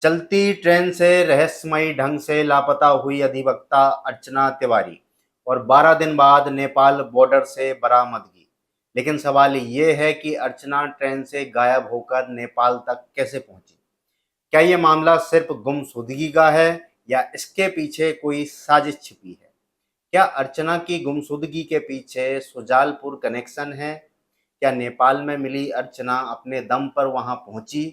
चलती ट्रेन से रहस्यमयी ढंग से लापता हुई अधिवक्ता अर्चना तिवारी और 12 दिन बाद नेपाल बॉर्डर से बरामदगी। लेकिन सवाल ये है कि अर्चना ट्रेन से गायब होकर नेपाल तक कैसे पहुंची? क्या ये मामला सिर्फ गुमशुदगी का है या इसके पीछे कोई साजिश छिपी है? क्या अर्चना की गुमशुदगी के पीछे सुजालपुर कनेक्शन है? क्या नेपाल में मिली अर्चना अपने दम पर वहां पहुंची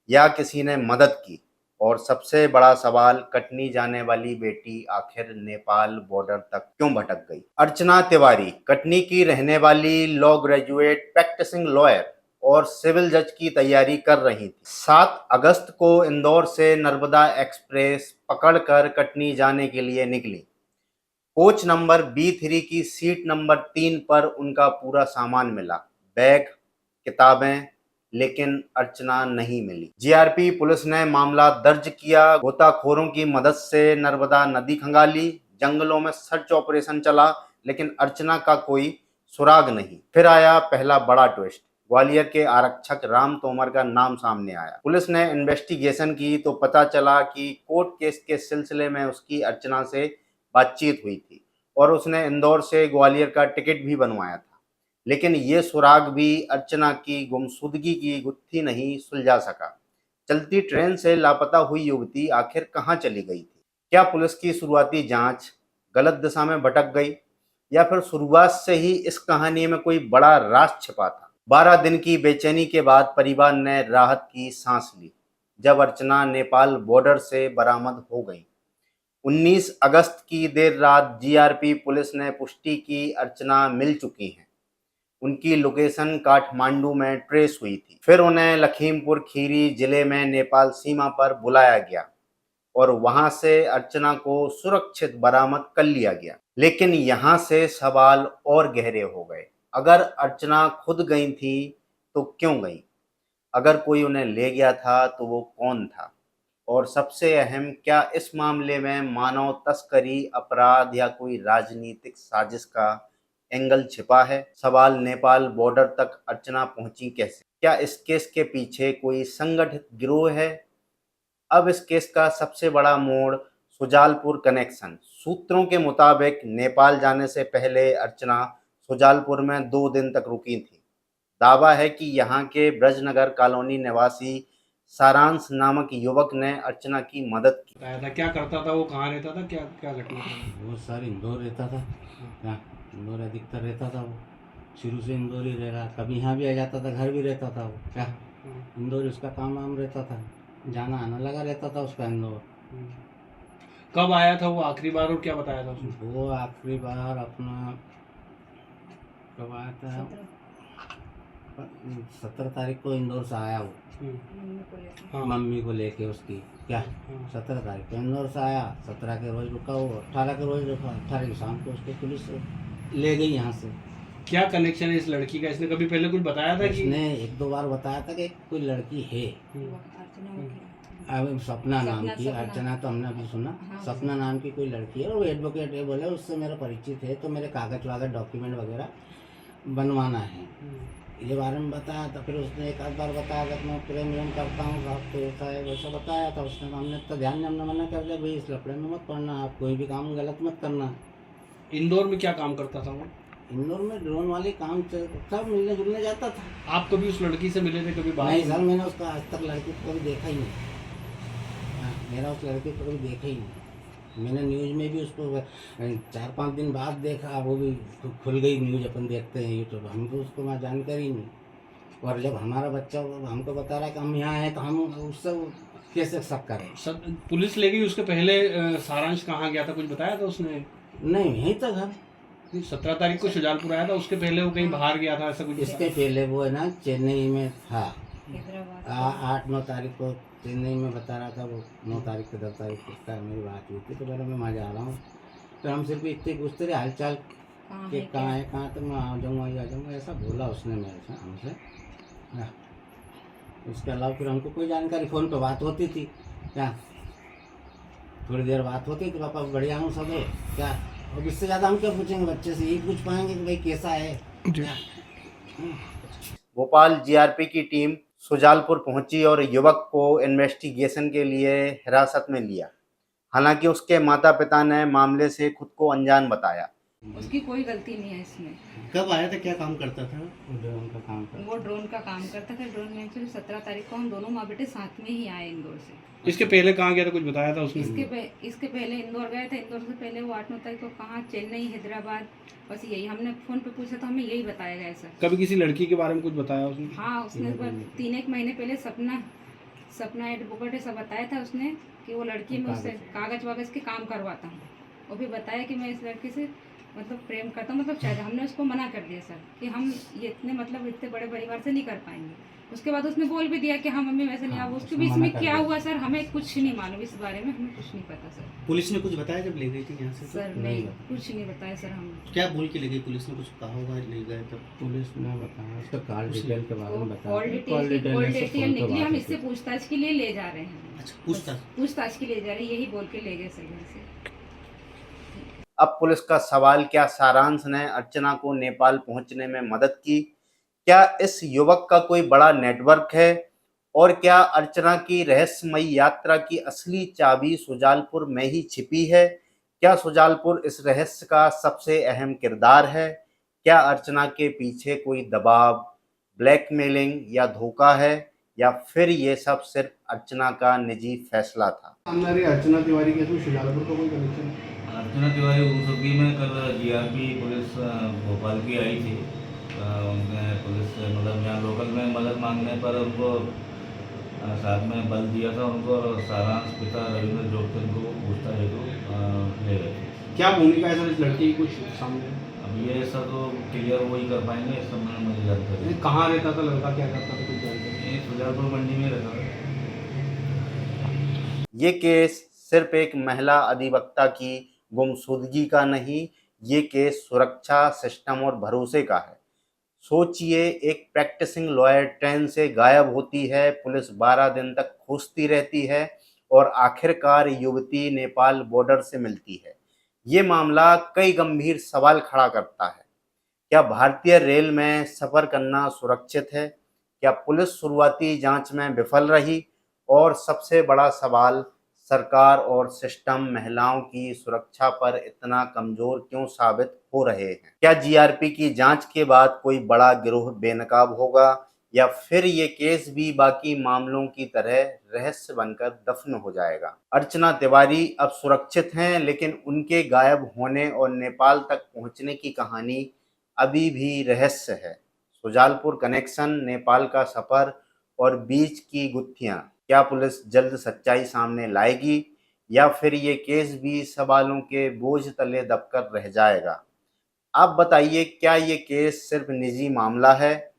या किसी ने मदद की? और सबसे बड़ा सवाल, कटनी जाने वाली बेटी आखिर नेपाल बॉर्डर तक क्यों भटक गई? अर्चना तिवारी कटनी की रहने वाली लॉ ग्रेजुएट, प्रैक्टिसिंग लॉयर और सिविल जज की तैयारी कर रही थी। 7 अगस्त को इंदौर से नर्मदा एक्सप्रेस पकड़कर कटनी जाने के लिए निकली। कोच नंबर B3 की सीट नंबर 3 पर उनका पूरा सामान मिला, बैग, किताबें, लेकिन अर्चना नहीं मिली। जीआरपी पुलिस ने मामला दर्ज किया, गोताखोरों की मदद से नर्मदा नदी खंगाली, जंगलों में सर्च ऑपरेशन चला, लेकिन अर्चना का कोई सुराग नहीं। फिर आया पहला बड़ा ट्विस्ट। ग्वालियर के आरक्षक राम तोमर का नाम सामने आया। पुलिस ने इन्वेस्टिगेशन की तो पता चला कि कोर्ट केस के सिलसिले में उसकी अर्चना से बातचीत हुई थी और उसने इंदौर से ग्वालियर का टिकट भी बनवाया था। लेकिन ये सुराग भी अर्चना की गुमशुदगी की गुत्थी नहीं सुलझा सका। चलती ट्रेन से लापता हुई युवती आखिर कहाँ चली गई थी? क्या पुलिस की शुरुआती जांच गलत दिशा में भटक गई या फिर शुरुआत से ही इस कहानी में कोई बड़ा राज छिपा था? 12 दिन की बेचैनी के बाद परिवार ने राहत की सांस ली जब अर्चना नेपाल बॉर्डर से बरामद हो गई। 19 अगस्त की देर रात जीआरपी पुलिस ने पुष्टि की अर्चना मिल चुकी हैं। उनकी लोकेशन काठमांडू में ट्रेस हुई थी। फिर उन्हें लखीमपुर खीरी जिले में नेपाल सीमा पर बुलाया गया और वहां से अर्चना को सुरक्षित बरामद कर लिया गया। लेकिन यहाँ से सवाल और गहरे हो गए। अगर अर्चना खुद गई थी तो क्यों गई? अगर कोई उन्हें ले गया था तो वो कौन था? और सबसे अहम, क्या इस मामले में मानव तस्करी, अपराध या कोई राजनीतिक साजिश का एंगल छिपा है? सवाल, नेपाल बॉर्डर तक अर्चना पहुंची कैसे? क्या इस केस के पीछे कोई संगठित गिरोह है? अब इस केस का सबसे बड़ा मोड़, सुजालपुर कनेक्शन। सूत्रों के मुताबिक नेपाल जाने से पहले अर्चना सुजालपुर में 2 दिन तक रुकी थी। दावा है कि यहाँ के ब्रजनगर कॉलोनी निवासी सारांश नामक युवक ने अर्चना की मदद की। बताया था क्या करता था वो, कहाँ रहता था, क्या क्या घटना था? वो सर इंदौर रहता था। हाँ, इंदौर अधिकतर रहता था वो। शुरू से इंदौर ही रह रहा, कभी यहाँ भी आ जाता था, घर भी रहता था वो। क्या इंदौर उसका काम वाम रहता था, जाना आना लगा रहता था उसका इंदौर। कब आया था वो आखिरी बार और क्या बताया था उसने? वो आखिरी बार अपना कब आया था? 17 तारीख को इंदौर से आया वो। हाँ। मम्मी को लेके उसकी। क्या 17 तारीख को इंदौर से आया, 17 के रोज रुका वो, 18 के रोज रुका, 18 की शाम को उसको पुलिस ले गई यहाँ से। क्या कनेक्शन है इस लड़की का? इसने कभी पहले कुछ बताया था कि? इसने 1-2 बार बताया था कि कोई लड़की है, अब सपना नाम की, अर्चना तो हमने अभी सुना, सपना नाम की कोई लड़की है और वो एडवोकेट है, बोले उससे मेरा परिचित है तो मेरे कागज वागज डॉक्यूमेंट वगैरह बनवाना है, ये बारे में बताया था। फिर उसने एक आध बार बताया कि मैं प्रेम व्रेम करता हूँ साहब, तो ऐसा है वैसा बताया था उसने। हमने तो ध्यान में हमने मना कर दिया, भाई इस लफड़े में मत पड़ना, आप कोई भी काम गलत मत करना। इंदौर में क्या काम करता था वो? इंदौर में ड्रोन वाले काम सब मिलने जुलने जाता था। आप कभी उस लड़की से मिले थे, कभी बात? नहीं सर, मैंने उसका आज तक लड़की को कभी देखा ही नहीं। मेरा उस लड़के को कभी देखा ही नहीं। मैंने न्यूज़ में भी उसको 4-5 दिन बाद देखा, वो भी खुल गई न्यूज़, अपन देखते हैं यूट्यूब, हमको उसको वहाँ जानकारी नहीं। और जब हमारा बच्चा हमको बता रहा है कि हम यहाँ हैं तो हम उससे कैसे शक करें? पुलिस ले गई, उसके पहले सारांश कहाँ गया था, कुछ बताया था उसने? नहीं, यहीं तक घर। 17 तारीख को शुजालपुर आया था, उसके पहले वो कहीं बाहर गया था, ऐसा कुछ? इसके पहले वो है ना चेन्नई में था, 8-9 तारीख को चेन्नई में बता रहा था वो। 9 तारीख को 10 तारीख को मेरी बात हुई थी तो बोला मैं वहाँ जा रहा हूँ, तो हम सिर्फ इतने पूछते रहे हाल चाल कि कहाँ है, कहाँ, तो मैं आ जाऊँगा ऐसा बोला उसने मेरे से, हमसे। उसके अलावा फिर हमको कोई जानकारी, फ़ोन पे बात होती थी, क्या थोड़ी देर बात होती थी, पापा बढ़िया हूँ सब है क्या, और इससे ज़्यादा हम क्या पूछेंगे बच्चे से, यही पूछ पाएंगे कि भाई कैसा है क्या। भोपाल जीआरपी की टीम सुजालपुर पहुंची और युवक को इन्वेस्टिगेशन के लिए हिरासत में लिया। हालांकि उसके माता पिता ने मामले से खुद को अनजान बताया। उसकी कोई गलती नहीं है इसमें। कब आया था, क्या काम करता था? वो ड्रोन का काम करता वो ड्रोन का काम करता था। ड्रोन में एक्चुअली 17 तारीख को हम दोनों माँ बेटे साथ में ही आए इंदौर से। इसके पहले कहाँ गया था, कुछ बताया था उसने? इसके पहले इंदौर गए थे। इंदौर से पहले वो 8-9 तारीख को कहाँ, चेन्नई, हैदराबाद, बस यही हमने फ़ोन पे पूछा तो हमें यही बताया गया सर। कभी किसी लड़की के बारे में कुछ बताया उसने? हाँ, उसने 3-1 महीने पहले सपना एडवोकेट ऐसा बताया था उसने कि वो लड़की में उससे कागज वागज के काम करवाता हूँ। वो भी बताया कि मैं इस लड़की से मतलब प्रेम करता हूँ, मतलब शायद हमने उसको मना कर दिया सर कि हम ये इतने बड़े परिवार से नहीं कर पाएंगे। उसके बाद उसने बोल भी दिया कि हाँ मम्मी वैसे नहीं। अब उसके बीच में क्या हुआ सर हमें कुछ नहीं मालूम, इस बारे में हमें कुछ नहीं पता सर। पुलिस ने कुछ बताया जब ले गई थी यहाँ से? सर नहीं, कुछ नहीं बताया सर हमें। क्या बोल के ले गई पुलिस ने, कुछ कहा होगा ले गए तब? पुलिस ने बताया उसका कॉल डिटेल के बारे में बताया। कॉल डिटेल निकली, हम इससे पूछताछ के लिए ले जा रहे हैं। अच्छा, पूछताछ के लिए ले जा रहे हैं, यही बोल के ले गए सर घर से। अब पुलिस का सवाल, क्या सारांश ने अर्चना को नेपाल पहुंचने में मदद की? क्या इस युवक का कोई बड़ा नेटवर्क है? और क्या अर्चना की रहस्यमयी यात्रा की असली चाबी सुजालपुर में ही छिपी है? क्या सुजालपुर इस रहस्य का सबसे अहम किरदार है? क्या अर्चना के पीछे कोई दबाव, ब्लैकमेलिंग या धोखा है, या फिर ये सब सिर्फ अर्चना का निजी फैसला था? अर्चना तिवारी के इसमें सुजालपुर का कोई कनेक्शन? अर्चना तिवारी उर्सुगी में कल जीआरपी पुलिस भोपाल की आई थी। उनने पुलिस से मतलब यहाँ लोकल में मदद मांगने पर उनको साथ में बल दिया था उनको, और सारांश पिता रविंद्र जोगचंद को पूछता हेतु ले गए थे। क्या भूमिका है सर इस लड़की की कुछ सामने? अब ये सब तो क्लियर वही कर पाएंगे, इस सब में मुझे जानकारी। कहाँ रहता था लड़का, क्या करता था, कुछ जानकारी? ये सुजालपुर मंडी में रहता था। ये केस सिर्फ एक महिला अधिवक्ता की गुमशुदगी का नहीं, ये केस सुरक्षा, सिस्टम और भरोसे का है। सोचिए, एक प्रैक्टिसिंग लॉयर ट्रेन से गायब होती है, पुलिस 12 दिन तक खोजती रहती है और आखिरकार युवती नेपाल बॉर्डर से मिलती है। ये मामला कई गंभीर सवाल खड़ा करता है। क्या भारतीय रेल में सफ़र करना सुरक्षित है? क्या पुलिस शुरुआती जांच में विफल रही? और सबसे बड़ा सवाल, सरकार और सिस्टम महिलाओं की सुरक्षा पर इतना कमजोर क्यों साबित हो रहे हैं? क्या जीआरपी की जांच के बाद कोई बड़ा गिरोह बेनकाब होगा, या फिर ये केस भी बाकी मामलों की तरह रहस्य बनकर दफन हो जाएगा? अर्चना तिवारी अब सुरक्षित हैं, लेकिन उनके गायब होने और नेपाल तक पहुंचने की कहानी अभी भी रहस्य है। सुजालपुर कनेक्शन, नेपाल का सफर और बीच की गुत्थियां, क्या पुलिस जल्द सच्चाई सामने लाएगी, या फिर ये केस भी सवालों के बोझ तले दबकर रह जाएगा? आप बताइए, क्या ये केस सिर्फ निजी मामला है,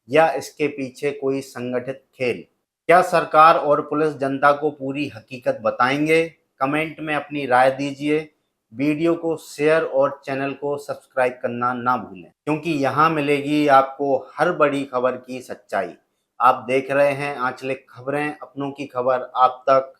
या इसके पीछे कोई संगठित खेल? क्या सरकार और पुलिस जनता को पूरी हकीकत बताएंगे? कमेंट में अपनी राय दीजिए। वीडियो को शेयर और चैनल को सब्सक्राइब करना ना भूलें, क्योंकि यहाँ मिलेगी आपको हर बड़ी खबर की सच्चाई। आप देख रहे हैं आंचलिक खबरें, अपनों की खबर आप तक।